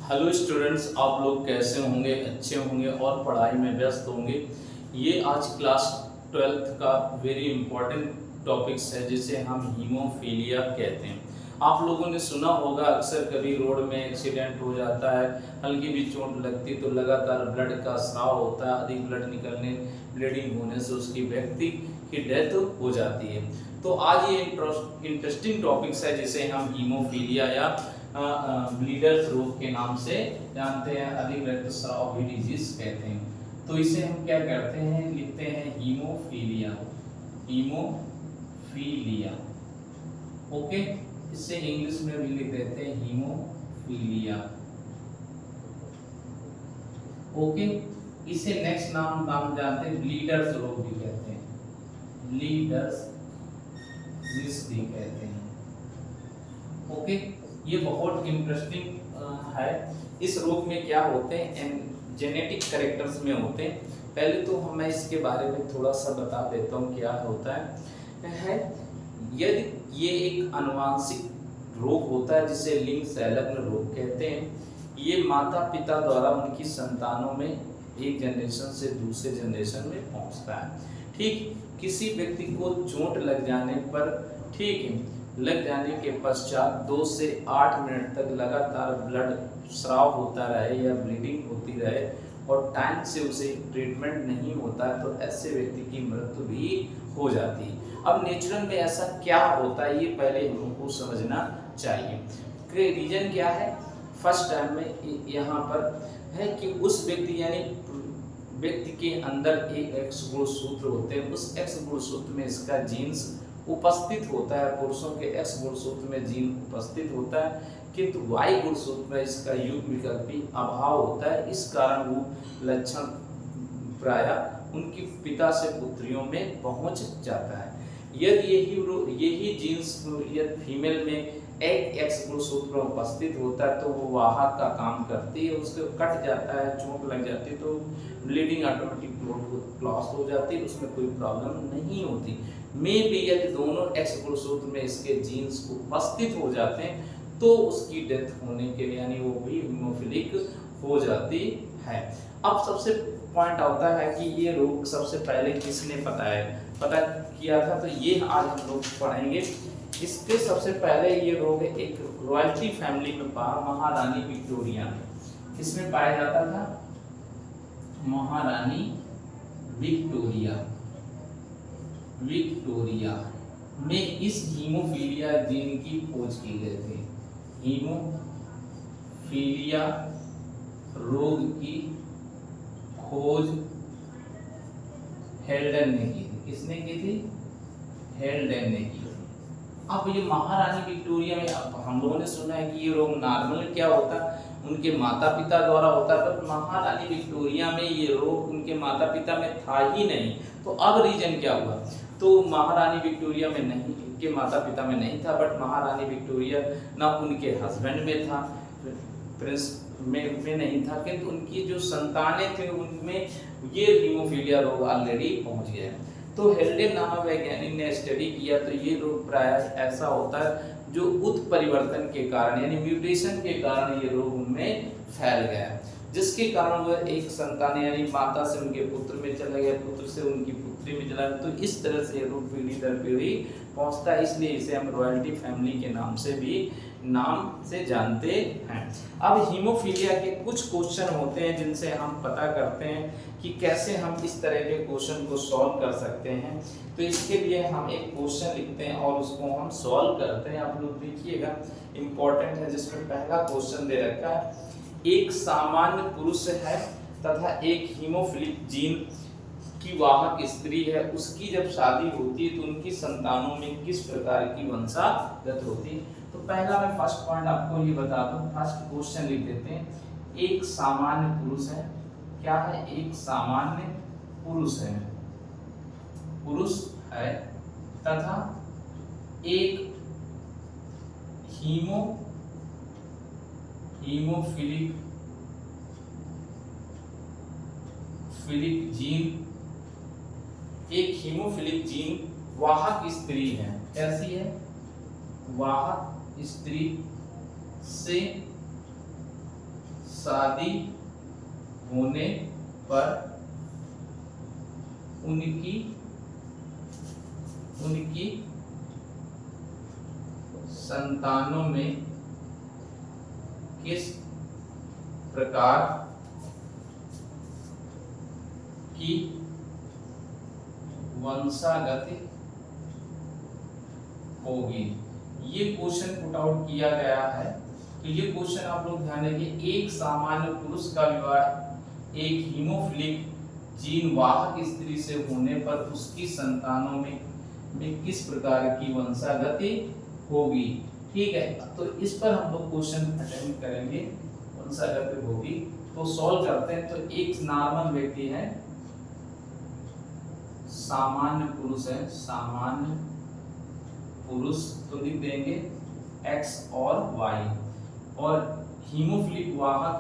Hello students, आप लोग कैसे होंगे? अच्छे होंगे और पढ़ाई में व्यस्त होंगे। ये आज क्लास 12th का वेरी इंपॉर्टेंट टॉपिक्स है जिसे हम हीमोफीलिया कहते हैं। आप लोगों ने सुना होगा, अक्सर कभी रोड में एक्सीडेंट हो जाता है, हल्की भी चोट लगती तो लगातार ब्लड का स्राव होता है। अधिक ब्लड निकलने, ब्लीडिंग होने से उसकी व्यक्ति की डेथ हो जाती है। तो आज ये इंटरेस्टिंग टॉपिक्स है जिसे हम हीमोफीलिया या ब्लीडर्स रोग के नाम से जानते हैं, अधिक रक्तस्राव भी डिजीज कहते हैं। तो इसे हम क्या करते हैं, लिखते हैं हीमोफीलिया। Haemophilia, okay. इसे इंग्लिश में भी लिख देते हैं हीमोफीलिया, ओके। इसे नेक्स्ट नाम जानते हैं ब्लीडर्स रोग भी कहते हैं, ब्लीडर्स डिजीज भी कहते हैं, ओके। ये बहुत इंटरेस्टिंग है। इस रोग में क्या होते हैं, जेनेटिक कैरेक्टर्स में होते हैं। पहले तो मैं इसके बारे में थोड़ा सा बता देता हूँ क्या होता है। यदि ये एक आनुवांशिक रोग होता है जिसे लिंग संलग्न रोग कहते हैं। ये माता पिता द्वारा उनकी संतानों में एक जनरेशन से दूसरे जनरेशन में पहुंचता है। ठीक, किसी व्यक्ति को चोट लग जाने पर, ठीक, लग जाने के पश्चात 2 से 8 मिनट तक लगातार ब्लड स्राव होता रहे या ब्लीडिंग होती रहे और टाइम से उसे ट्रीटमेंट नहीं होता है तो ऐसे व्यक्ति की मृत्यु भी हो जाती है। अब नेचुरल में ऐसा क्या होता है ये पहले हम लोग को समझना चाहिए। रीजन क्या है? फर्स्ट टाइम में यहाँ पर है कि उस व्यक्ति यानी व्यक्ति के अंदर एक एक्स गुणसूत्र होते हैं। उस एक्स गुणसूत्र में इसका जीन्स उपस्थित होता है। पुरुषों के एक्स गुणसूत्र में जीन उपस्थित होता है, किंतु वाई गुणसूत्र में इसका युग्म विकल्पी अभाव होता है। इस कारण वो लक्षण प्रायः उनकी पिता से पुत्रियों में पहुंच जाता है। यदि यही जीन्स यदि फीमेल में एक एक्स गुणसूत्र उपस्थित होता है तो वो वाहक का काम करती है, उसको कट जाता है, चोट लग जाती है तो ब्लीडिंग ऑटोमेटिक क्लॉस हो जाती है, उसमें कोई प्रॉब्लम नहीं होती। में भी यदि दोनों एक्स गुणसूत्र में इसके जीन्स उपस्थित हो जाते हैं तो उसकी डेथ होने के लिए यानी वो भी हीमोफिलिक हो जाती है। अब सबसे पॉइंट आता है कि ये रोग सबसे पहले किसने पता किया था, तो ये आज हम लोग पढ़ेंगे। इसके सबसे पहले ये रोग एक रॉयल्टी फैमिली में पाया, महारानी विक्टोरिया में। किसमें पाया जाता था? महारानी विक्टोरिया में इस हीमोफीलिया जीन की खोज की गई थी। हीमोफीलिया रोग की खोज हेल्डन ने की थी। किसने की थी? हेल्डन ने की थी। अब ये महारानी विक्टोरिया में, अब हम लोगों ने सुना है कि ये रोग नॉर्मल क्या होता है, उनके माता पिता द्वारा होता है, पर महारानी विक्टोरिया में ये रोग उनके माता पिता में था ही नहीं। तो अब रीजन क्या हुआ? तो महारानी विक्टोरिया में नहीं, उनके माता पिता में नहीं था, बट महारानी विक्टोरिया ना उनके हस्बैंड में था, प्रिंस में नहीं था, किंतु उनकी जो संतानें थे उनमें ये हीमोफीलिया रोग ऑलरेडी पहुंच गया। तो हेल्डन नामक वैज्ञानिक ने स्टडी किया तो ये रोग प्रायः ऐसा होता है जो उत्परिवर्तन के कारण यानी म्यूटेशन के कारण ये रोग उनमें फैल गया, जिसके कारण वह एक संतान यानी माता से उनके पुत्र में चला गया, पुत्र से उनकी पुत्री में चला गया। तो इस तरह से ये रोग पीढ़ी दर पीढ़ी पहुंचता है, इसलिए इसे हम रॉयल्टी फैमिली के नाम से जानते हैं। अब हीमोफीलिया के कुछ क्वेश्चन होते हैं जिनसे हम पता करते हैं कि कैसे हम इस तरह के क्वेश्चन को सॉल्व कर सकते हैं। तो इसके लिए हम एक क्वेश्चन लिखते हैं और उसको हम सॉल्व करते हैं। आप लोग देखिएगा, इंपॉर्टेंट है, जिसमें पहला क्वेश्चन दे रखा है, एक सामान्य पुरुष है तथा एक हीमोफिलिक जीन की वाहक स्त्री है, उसकी जब शादी होती है तो उनकी संतानों में किस प्रकार की वंशागत होती है। तो पहला मैं फर्स्ट पॉइंट आपको ये बता दूं, फर्स्ट क्वेश्चन लिख देते हैं। एक सामान्य पुरुष है, क्या है? एक सामान्य पुरुष है तथा एक हीमोफिलिक जीन, एक हीमोफिलिक जीन वाहक स्त्री है। कैसी है? वाहक स्त्री से शादी होने पर उनकी संतानों में किस प्रकार की वंशागति होगी। ये क्वेश्चन पुट आउट किया गया है। तो ये क्वेश्चन आप लोग ध्यान रखिए, एक सामान्य पुरुष का विवाह एक हीमोफिलिक जीन वाहक स्त्री से होने पर उसकी संतानों में किस प्रकार की वंशागति होगी। ठीक है, तो इस पर हम लोग क्वेश्चन अटेम्प्ट करेंगे। वंशागति होगी तो सॉल्व करते हैं। तो एक नॉर्मल व्यक्ति है, सामान्य पुरुष है, सामान्य पुरुष, तो लिख देंगे x और y, और हीमोफिलिक वाहक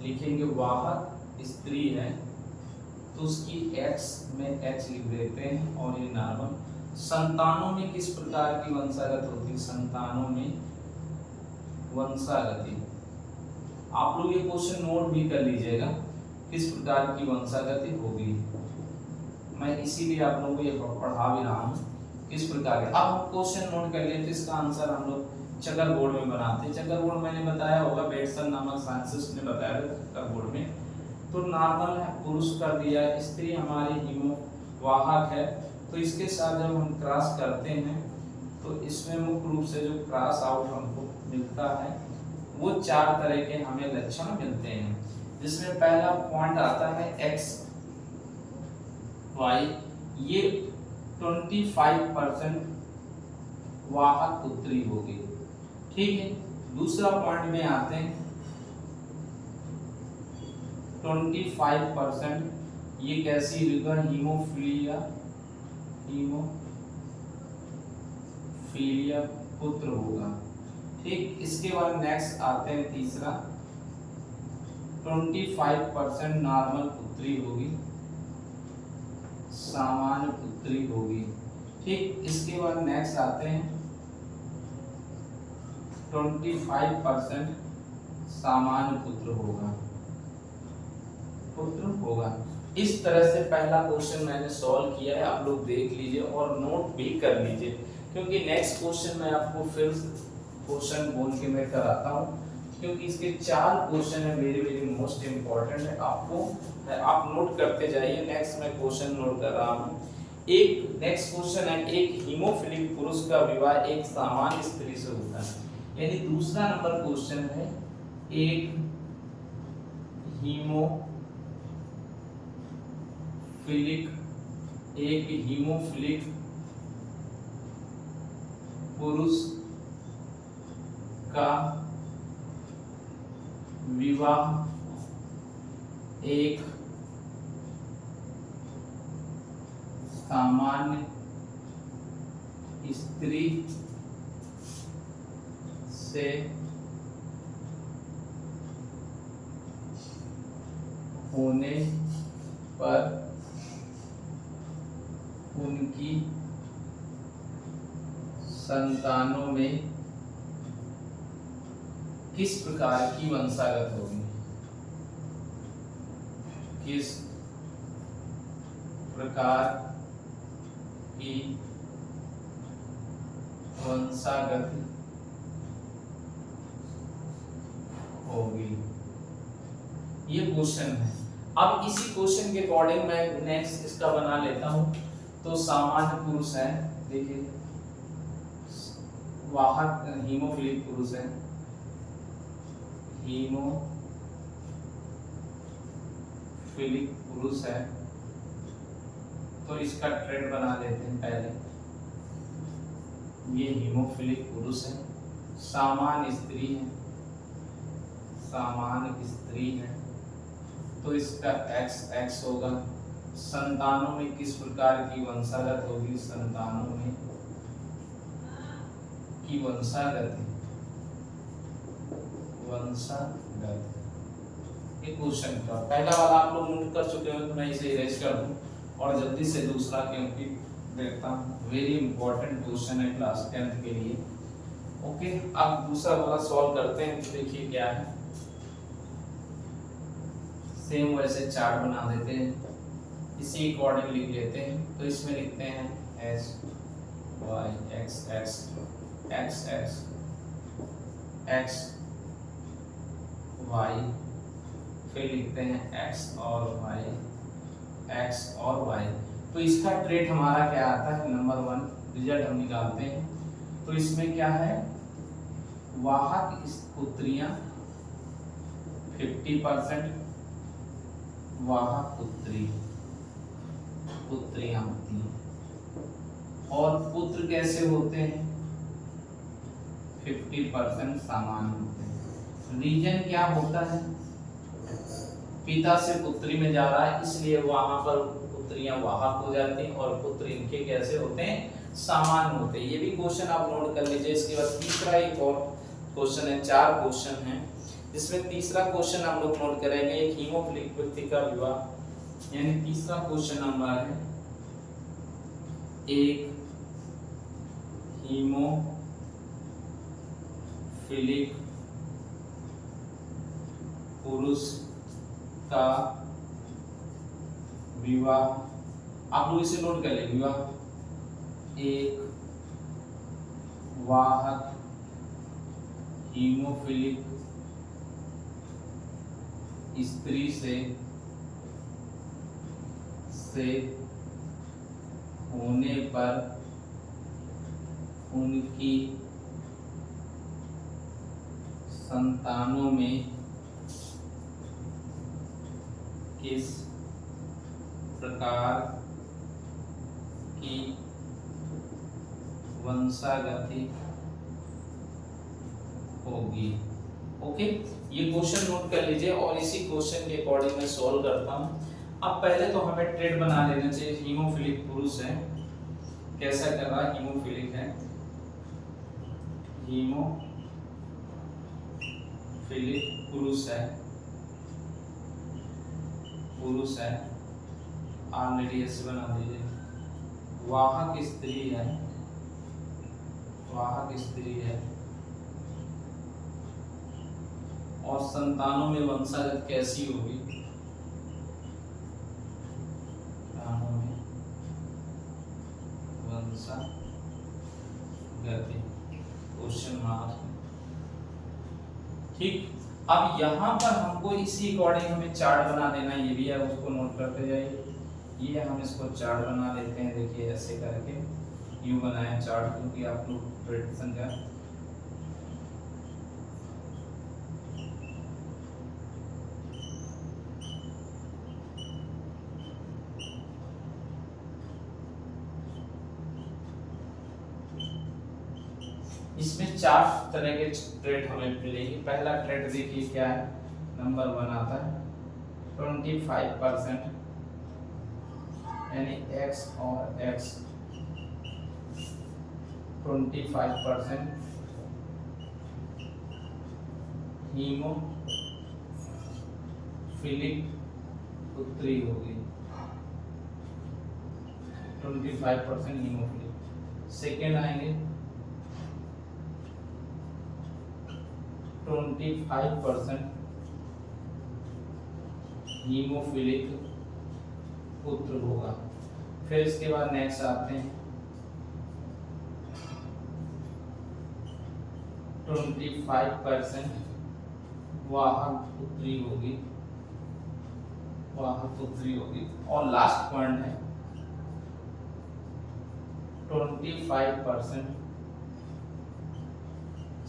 लिखेंगे, वाहक स्त्री है तो उसकी x में h लिख देते हैं, और ये नॉर्मल। संतानों में किस प्रकार की वंशागति होती है, संतानों में वंशागति। आप लोग ये क्वेश्चन नोट भी कर लीजिएगा, किस प्रकार की वंशागति होगी। मैं इसीलिए आप लोगों को ये पढ़ा भी रहा हूँ किस प्रकार के। अब हम क्वेश्चन नोट कर लिए, तो इसका आंसर हम लोग चकर बोर्ड में बनाते हैं। चकर बोर्ड मैंने बताया होगा, बेटसन नामक साइंटिस्ट ने बताया था चकर बोर्ड में। तो नॉर्मल है, पुरुष कर दिया, स्त्री हमारी हीमोवाहक है, तो इसके साथ जब हम क्रॉस करते हैं तो इसमें मुख्य रूप से जो क्रॉस आउट हमको मिलता है वो 4 तरह के हमें लक्षण मिलते हैं, जिसमें पहला पॉइंट आता है x y, ये 25% वाहक पुत्री होगी। ठीक है, दूसरा पॉइंट में आते हैं 25%, ये कैसी होगा, हीमोफीलिया पुत्र होगा। ठीक, इसके बाद नेक्स्ट आते हैं तीसरा, 25% नॉर्मल पुत्री होगी, सामान्य पुत्री होगी। ठीक, इसके बाद नेक्स्ट आते हैं 25% सामान्य पुत्र होगा। इस तरह से पहला क्वेश्चन मैंने सॉल्व किया है, आप लोग देख लीजिए और नोट भी कर लीजिए, क्योंकि नेक्स्ट क्वेश्चन मैं आपको फिर क्वेश्चन बोल के मैं कराता हूँ, क्योंकि इसके 4 क्वेश्चन है, वेरी मोस्ट इम्पोर्टेंट है। आप नोट करते जाइए। नेक्स्ट मैं क्वेश्चन नोट कर रहा हूँ। एक नेक्स्ट क्वेश्चन है, एक हीमोफिलिक पुरुष का विवाह एक सामान्य स्त्री से होता है, यानी दूसरा नंबर क्वेश्चन है, एक हीमोफिलिक पुरुष का विवाह एक सामान्य स्त्री से होने पर उनकी संतानों में किस प्रकार की वंशागत होगी, किस प्रकार की वंशागत होगी, ये क्वेश्चन है। अब इसी क्वेश्चन के अकॉर्डिंग मैं नेक्स्ट इसका बना लेता हूं। तो सामान्य पुरुष है, देखिए वाहक हीमोफिलिक पुरुष है, हीमोफिलिक पुरुष है, तो इसका ट्रेड बना लेते हैं पहले। ये हीमोफिलिक पुरुष है, सामान्य स्त्री है, सामान्य स्त्री है, तो इसका x होगा। संतानों में किस प्रकार की वंशागत होगी, संतानों में की वंशागत ये क्वेश्चन का पहला वाला आप लोग नोट कर चुके हो, तो मैं इसे इरेज कर दूं और जल्दी से दूसरा, क्योंकि देखता हूं वेरी इंपॉर्टेंट क्वेश्चन है क्लास 10th के लिए। ओके, अब दूसरा वाला सॉल्व करते हैं। तो देखिए क्या है, सेम वैसे चार्ट बना देते हैं, इसी अकॉर्डिंग लिख लेते हैं। तो इसमें लिखते हैं H Y X X X X X Y, फिर लिखते हैं एक्स और वाई एक्स और वाई। तो इसका ट्रेड हमारा क्या आता है, नंबर 1 रिजल्ट हम निकालते हैं। तो इसमें क्या है, वाहक पुत्रियां 50%, वाहक पुत्रियां होती हैं। और पुत्र कैसे होते हैं, 50% सामान्य होते हैं। रीजन क्या होता है, पिता से पुत्री में जा रहा है, इसलिए वहां पर पुत्रियां वाहक हो जाती हैं और पुत्र इनके कैसे होते हैं, सामान्य होते हैं। ये भी क्वेश्चन आप नोट कर लीजिए। इसके बाद तीसरा एक और क्वेश्चन है, 4 क्वेश्चन हैं, जिसमें तीसरा क्वेश्चन हम लोग नोट करेंगे, एक हीमोफिलिक व्यक्ति का विवाह, यानी तीसरा क्वेश्चन नंबर है, एक हीमोफिलिक पुरुष का विवाह। आप लोग इसे नोट कर ले, विवाह एक वाहक हीमोफिलिक स्त्री से होने पर उनकी संतानों में किस प्रकार की वंशागति होगी। ओके, ये क्वेश्चन नोट कर लीजिए और इसी क्वेश्चन के अकॉर्डिंग मैं सॉल्व करता हूं। अब पहले तो हमें ट्रेड बना लेना चाहिए। हीमोफिलिक पुरुष है, कैसा कर रहा है, हीमोफिलिक है, हीमोफिलिक पुरुष है, ऑलरेडी ऐसे बना दीजिए। वाहक स्त्री है और संतानों में वंशागत कैसी होगी, क्वेश्चन मार्क। ठीक, अब यहाँ पर हमको इसी अकॉर्डिंग हमें चार्ट बना देना, ये भी है, उसको नोट करते जाइए। ये हम इसको चार्ट बना लेते हैं, देखिए ऐसे करके यूं बनाए चार्ट, क्योंकि आप लोग प्रेडिक्शन का इसमें 4 तरह के ट्रेड हमें मिलेंगे। पहला ट्रेड देखिए क्या है, नंबर 1 आता है 25%, यानी x और x 25% हीमोफिलिक पुत्री होगी, 25% हीमोफिलिक। सेकेंड आएंगे 25% हीमोफिलिक पुत्र होगा। फिर इसके बाद नेक्स्ट आते हैं 25% वाहक पुत्री होगी, और लास्ट पॉइंट है 25%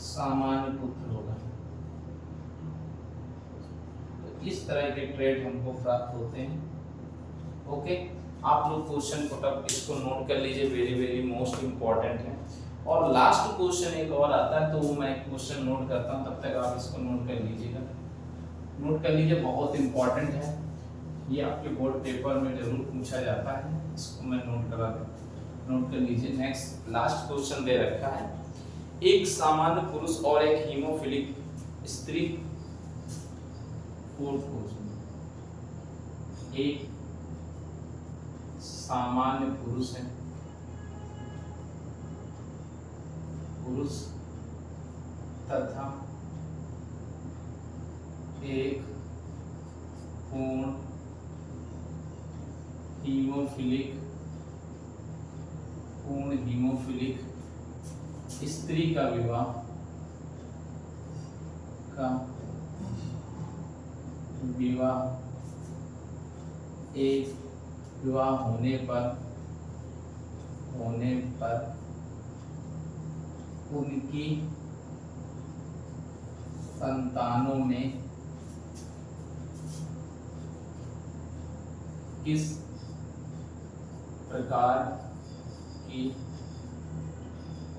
सामान्य पुत्र होगा। तो इस तरह के ट्रेड हमको प्राप्त होते हैं। ओके, आप लोग क्वेश्चन को तब इसको नोट कर लीजिए, वेरी वेरी मोस्ट इंपॉर्टेंट है। और लास्ट क्वेश्चन एक और आता है, तो वो मैं क्वेश्चन नोट करता हूँ, तब तक आप इसको नोट कर लीजिएगा। नोट कर लीजिए, बहुत इंपॉर्टेंट है, ये आपके बोर्ड पेपर में जरूर पूछा जाता है, इसको मैं नोट करा दूँ, नोट कर लीजिए। नेक्स्ट लास्ट क्वेश्चन दे रखा है, एक सामान्य पुरुष और एक हीमोफिलिक स्त्री। फोर्थ क्वेश्चन, एक सामान्य पुरुष है, तथा एक पूर्ण हीमोफिलिक स्त्री का विवाह होने पर उनकी संतानों में किस प्रकार की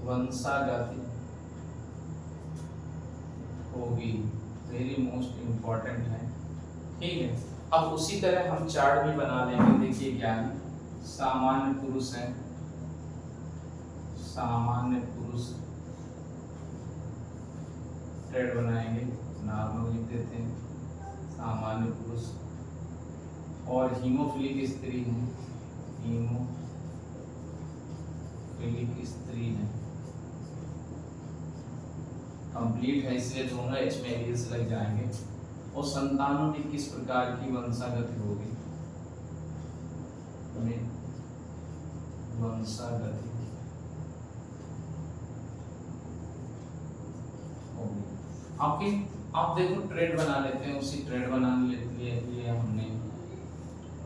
वंशागति होगी। वेरी मोस्ट इम्पोर्टेंट है, ठीक है। अब उसी तरह हम चार्ट भी बना लेंगे। देखिए ज्ञानी सामान्य पुरुष है, सामान्य पुरुष ट्रेड बनाएंगे, नॉर्मल लिख देते हैं सामान्य पुरुष, और हीमोफिलिक स्त्री है, हीमोफिलिक स्त्री है, कंप्लीट है इसलिए दोनों एच में एलियस लग जाएंगे। और संतानों में किस प्रकार की वंशागति होगी, वंशागति होगी। आप देखो ट्रेड बना लेते हैं, उसी ट्रेड बनाने के लिए हमने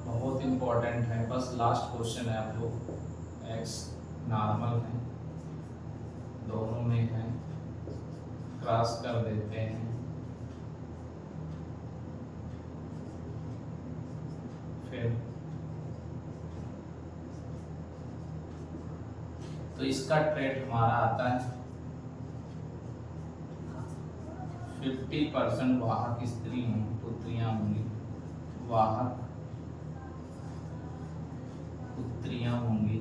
बहुत इम्पोर्टेंट है, बस लास्ट क्वेश्चन है। आप लोग एक्स नॉर्मल है, दोनों में है, क्रॉस कर देते हैं, फिर तो इसका ट्रेड हमारा आता है 50% वाहक स्त्री होंगी, पुत्रियां होंगी, वाहक पुत्रियां होंगी,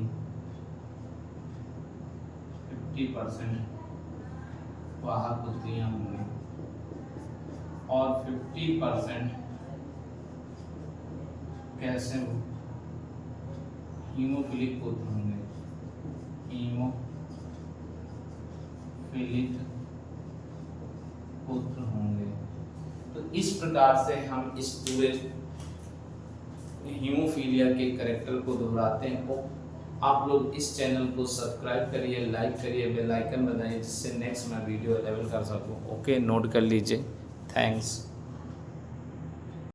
50% वाहक पुत्रियां होंगी, और 50% कैसे हीमोफिलिक पुत्र होंगे, हीमोफिलिक पुत्र होंगे। तो इस प्रकार से हम इस पूरे हीमोफीलिया के कैरेक्टर को दोहराते हैं। आप लोग इस चैनल को सब्सक्राइब करिए, लाइक करिए, बेल आइकन दबाइए, जिससे नेक्स्ट मैं वीडियो अवेलेबल कर सकूं। ओके, नोट कर लीजिए। थैंक्स।